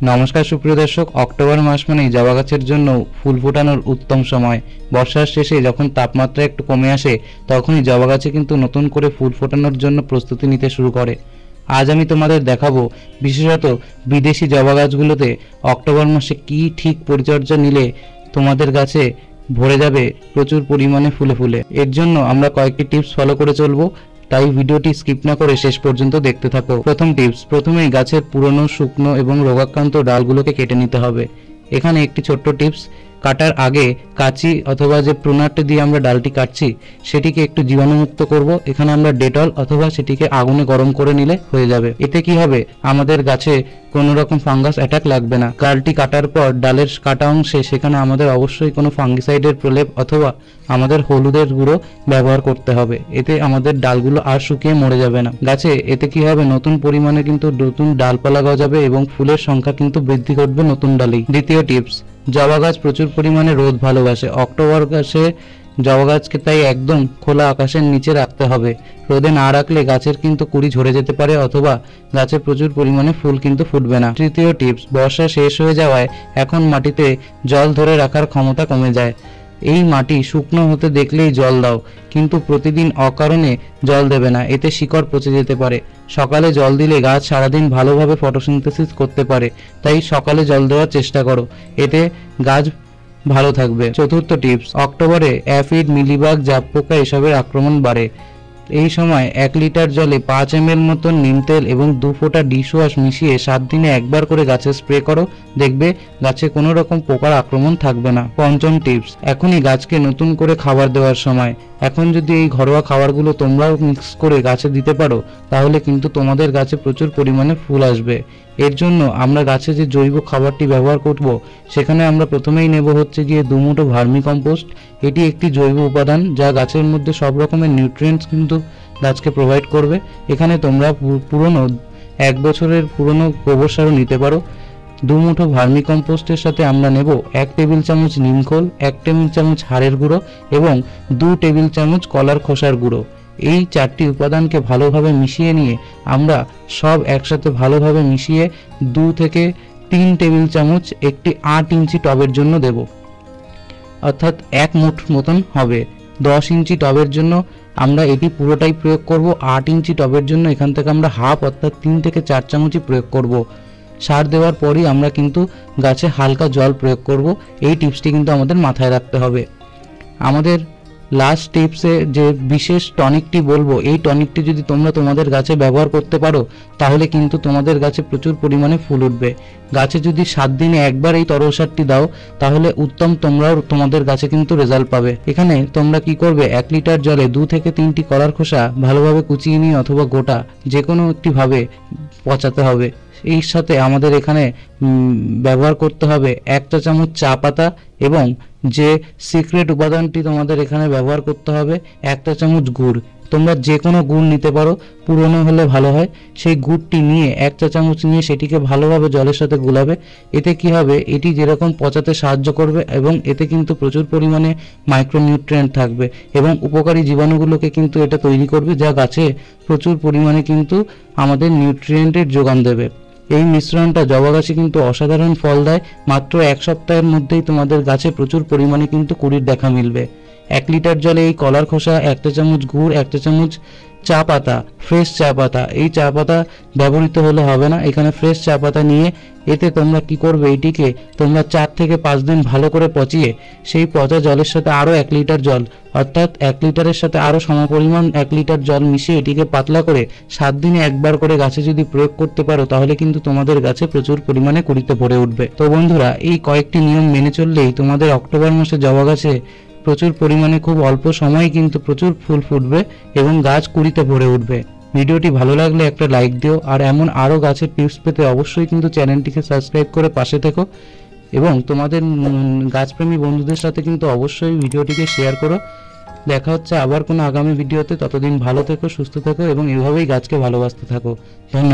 नमस्कार सुप्रिय दर्शक अक्टोबर मास मानेই জবা গাছের জন্য ফুল ফোটানোর উত্তম সময়। বর্ষার শেষে যখন তাপমাত্রা একটু কমে আসে তখনই জবা গাছে কিন্তু নতুন করে ফুল ফোটানোর জন্য প্রস্তুতি নিতে শুরু করে। আজ আমি তোমাদের দেখাবো বিশেষত বিদেশি জবা গাছগুলোতে অক্টোবর মাসে কি ঠিক পরিচর্যা নিলে তোমাদের গাছে ভরে যাবে প্রচুর পরিমাণে ফুলে ফুলে। এর জন্য আমরা কয়েকটি টিপস ফলো করে চলবো, তাই ভিডিওটি স্কিপ না করে শেষ পর্যন্ত দেখতে থাকো। প্রথম টিপস, প্রথমেই গাছের পুরনো শুকনো এবং রোগাক্রান্ত ডালগুলোকে কেটে নিতে হবে। এখানে একটি ছোট্ট টিপস, কাটার আগে কাঁচি অথবা যে প্রুনারটি দিয়ে আমরা ডালটি কাটছি সেটিকে একটু জীবাণুমুক্ত করব। এখানে আমরা ডেটল অথবা সেটিকে আগুনে গরম করে নিলে হয়ে যাবে। এতে কি হবে, আমাদের গাছে কোনো রকম ফাঙ্গাস অ্যাটাক লাগবে না। ডালটি কাটার পর ডালের কাটা অংশে সেখানে আমাদের অবশ্যই কোনো ফাঙ্গিসাইডের প্রলেপ অথবা আমাদের হলুদের গুঁড়ো ব্যবহার করতে হবে। এতে আমাদের ডালগুলো আর শুকিয়ে মরে যাবে না গাছে। এতে কি হবে, নতুন পরিমাণে কিন্তু নতুন ডালপালা গজাবে এবং ফুলের সংখ্যা কিন্তু বৃদ্ধি ঘটবে নতুন ডালেই। দ্বিতীয় টিপস, জবা গাছ প্রচুর পরিমাণে রোদ ভালোবাসে। অক্টোবর গাছে জবা গাছকে তাই একদম খোলা আকাশের নিচে রাখতে হবে। রোদে না রাখলে গাছের কিন্তু কুড়ি ঝরে যেতে পারে অথবা গাছে প্রচুর পরিমাণে ফুল কিন্তু ফুটবে না। তৃতীয় টিপস, বর্ষা শেষ হয়ে যাওয়ায় এখন মাটিতে জল ধরে রাখার ক্ষমতা কমে যায়। এই মাটি শুকনো হতে দেখলেই জল দাও, কিন্তু প্রতিদিন অকারণে জল দেবে না, এতে শিকড় পচে যেতে পারে। সকালে জল দিলে গাছ সারাদিন ভালোভাবে ফটোসিনথেসিস করতে পারে, তাই সকালে জল দেওয়ার চেষ্টা করো, এতে গাছ ভালো থাকবে। চতুর্থ টিপস, অক্টোবরে অ্যাফিড, মিলিবাগ, জাপ পোকা এসবের আক্রমণ বাড়ে। এই সময় 1 লিটার জলে 5 ml মতন নিম তেল এবং 2 ফোঁটা ডিশওয়াশ মিশিয়ে 7 দিনে একবার করে গাছে স্প্রে করো, দেখবে গাছে কোনো রকম পোকার আক্রমণ থাকবে না। পঞ্চম টিপস, এখনই গাছকে নতুন করে খাবার দেওয়ার সময়। এখন যদি এই ঘরোয়া খাবারগুলো তোমরাও মিক্স করে গাছে দিতে পারো তাহলে কিন্তু তোমাদের গাছে প্রচুর পরিমাণে ফুল আসবে। এর জন্য আমরা গাছে যে জৈব খাবারটি ব্যবহার করব সেখানে আমরা প্রথমেই নেব হচ্ছে গিয়ে 2 মুঠো ভার্মি কম্পোস্ট। এটি একটি জৈব উপাদান যা গাছের মধ্যে সব রকমের নিউট্রিয়েন্টস কিন্তু গাছকে প্রোভাইড করবে। এখানে তোমরা পুরনো 1 বছরের পুরনো গোবর সারও নিতে পারো। 2 মুঠো ভার্মি কম্পোস্টের সাথে আমরা নেব 1 টেবিল চামচ নিমখোল, 1 টেবিল চামচ হাড়ের গুঁড়ো এবং 2 টেবিল চামচ কলার খোসার গুঁড়ো। এই 4টি উপাদানকে ভালোভাবে মিশিয়ে নিয়ে আমরা সব একসাথে ভালোভাবে মিশিয়ে 2 থেকে 3 টেবিল চামচ একটি 8 ইঞ্চি টবের জন্য দেব, অর্থাৎ 1 মুঠ মতন হবে। 10 ইঞ্চি টবের জন্য আমরা এটি পুরোটাই প্রয়োগ করব। 8 ইঞ্চি টবের জন্য এখান থেকে আমরা হাফ অর্থাৎ 3 থেকে 4 চামচই প্রয়োগ করব। সার দেওয়ার পরই আমরা কিন্তু গাছে হালকা জল প্রয়োগ করব। এই টিপসটি কিন্তু আমাদের মাথায় রাখতে হবে। আমাদের লাস্ট টিপসে যে বিশেষ টনিকটি বলবো, এই টনিকটি যদি তোমরা তোমাদের গাছে ব্যবহার করতে পারো তাহলে কিন্তু তোমাদের গাছে প্রচুর পরিমাণে ফুল উঠবে। গাছে যদি 7 দিনে একবার এই তরল সারটি দাও তাহলে উত্তম তোমরাও তোমাদের গাছে কিন্তু রেজাল্ট পাবে। এখানে তোমরা কি করবে, 1 লিটার জলে 2 থেকে 3টি কলার খোসা ভালোভাবে কুচিয়ে নিয়ে অথবা গোটা যে কোনো একটি ভাবে পচাতে হবে। এর সাথে আমাদের এখানে ব্যবহার করতে হবে 1 চা চামচ চা পাতা এবং যে সিক্রেট উপাদানটি তোমাদের এখানে ব্যবহার করতে হবে 1 চা চামচ গুড়। তোমরা যে কোনো গুড় নিতে পারো, পুরনো হলে ভালো হয়। সেই গুড়টি নিয়ে 1 চা চামচ নিয়ে সেটিকে ভালোভাবে জলের সাথে গুলাবে। এতে কি হবে, এটি যেরকম পচাতে সাহায্য করবে এবং এতে কিন্তু প্রচুর পরিমাণে মাইক্রোনিউট্রিয়েন্ট থাকবে এবং উপকারী জীবাণুগুলোকে কিন্তু এটা তৈরি করবে, যা গাছে প্রচুর পরিমাণে কিন্তু আমাদের নিউট্রিয়েন্টের যোগান দেবে। এই মিশ্রণটা জবা গাছে কিন্তু অসাধারণ ফল দেয়। মাত্র 1 সপ্তাহের মধ্যেই তোমাদের গাছে প্রচুর পরিমাণে কিন্তু কুড়ির দেখা মিলবে। 1 লিটার জলে এই কলার খোসা, 1 চা চামচ গুড়, 1 চা চামচ চা পাতা, ফ্রেশ চা পাতা, এই চা পাতা ব্যবহৃত হলে হবে না, এখানে ফ্রেশ চা পাতা নিয়ে এতে তোমরা কি করবে, এটিকে তোমরা 4 থেকে 5 দিন ভালো করে পচিয়ে সেই পচা জলের সাথে আরও 1 লিটার জল অর্থাৎ 1 লিটারের সাথে আরও সমপরিমাণ 1 লিটার জল মিশিয়ে এটিকে পাতলা করে 7 দিনে একবার করে গাছে যদি প্রয়োগ করতে পারো তাহলে কিন্তু তোমাদের গাছে প্রচুর পরিমাণে কুড়িতে ভরে উঠবে। তো বন্ধুরা, এই কয়েকটি নিয়ম মেনে চললেই তোমাদের অক্টোবর মাসে জবা গাছে প্রচুর পরিমাণে খুব অল্প সময়ে কিন্তু প্রচুর ফুল ফুটবে এবং গাছ কুড়িতে ভরে উঠবে। ভিডিওটি ভালো লাগলে একটা লাইক দিও, আর এমন আরও গাছের টিপস পেতে অবশ্যই কিন্তু চ্যানেলটিকে সাবস্ক্রাইব করে পাশে থেকো এবং তোমাদের গাছপ্রেমী বন্ধুদের সাথে কিন্তু অবশ্যই ভিডিওটিকে শেয়ার করো। দেখা হচ্ছে আবার কোনো আগামী ভিডিওতে। ততদিন ভালো থেকো, সুস্থ থেকো এবং এভাবেই গাছকে ভালোবাসতে থাকো। ধন্যবাদ।